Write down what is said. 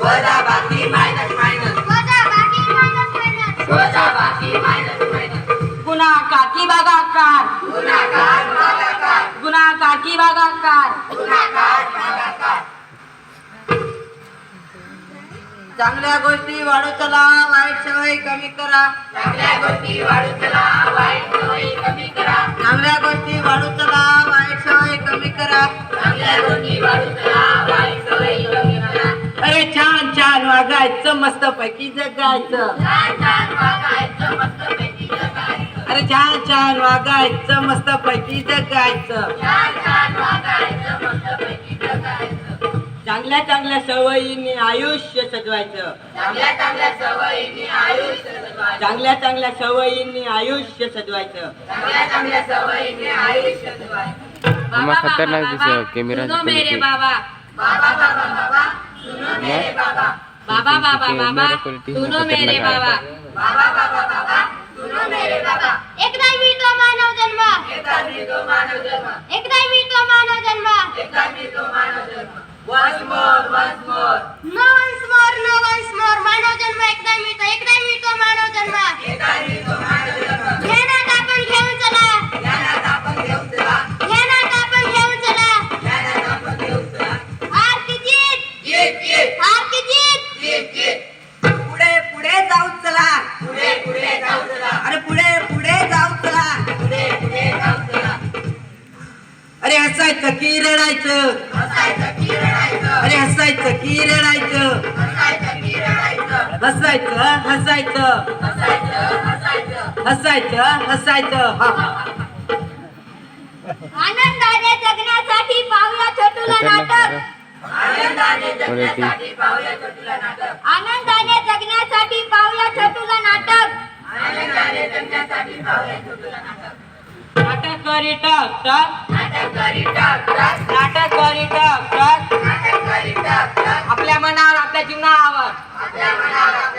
वजाबाकी minus minus वजाबाकी minus minus वजाबाकी मायनस मायनस गुणाकाकी भागाकार गुणाकार भागाकार गुणाकाकी भागाकार गुणाकार भागाकार चांगल्या गोष्टी वाढत चला वाईट सवयी कमी करा चांगल्या गोष्टी वाढू चला वाईट सवयी कमी करा चांगल्या गोष्टी वाढत चला वाईट सवयी कमी करा चांगल्या गोष्टी वाढू चला वाईट सवयी कमी करा अरे छान छान वागायचं मस्त पैकी जगायचं छान छान वागायचं मस्तपैकी जगायचं अरे छान छान वागायचं मस्त पैकी जगायचं छान छान वागायचं मस्तपैकी जगायचं चांगल्या चांगल्या सवयींनी आयुष्य सजवायचं चांगल्या चांगल्या सवयींनी आयुष्य जगवायचं चांगल्या चांगल्या सवयींनी आयुष्य सजवायचं चांगल्या चांगल्या सवयींनी आयुष्य जगवायचं अम्मा खतरनाक दिसत कॅमेरा सुनो मेरे बाबा बाबा बाबा बाबा सुनो मेरे बाबा बाबा बाबा बाबा सुनो मेरे बाबा बाबा बाबा बाबा सुनो मेरे बाबा एकदा मी तो मानव जन्म एकदा मी तो मानव जन्म एकदा मी तो मानव जन्म एकदा मी तो मानव जन्म once more no once more मानव जन्म एकदा मी तो मानव जन्म एकदा मी तो मानव जन्म ध्यानात आपण घेऊन चला ध्यानात आपण घेऊन चला ध्यानात आपण घेऊन चला ध्यानात आपण घेऊन चला हार की जीत जीत जीत हार की जीत जीत जीत पुढे पुढे जाऊ चला पुढे पुढे जाऊ चला अरे पुढे पुढे जाऊ चला पुढे पुढे जाऊ चला अरे हसायचं की रडायचं हसायचं की रडायचं अरे हसायचं की रडायचं हसायचं की रडायचं हसायचं हसायचं हसायचं हसायचं हसायचं हसायचं हा आनंदाने जगण्यासाठी पाहूया छोटूला नाटक आनंदाने जगण्यासाठी पाहूया छोटूला नाटक आनंदाने जगण्यासाठी पाहूया छोटूला नाटक आनंदाने जगण्यासाठी पाहूया छोटूला नाटक नाटक करी टाक टाक नाटक करी टाक टाक नाटक करी टाक टाक नाटक करी टाक टाक आपल्या मनावर आपल्या जीवनावर आपल्या मनावर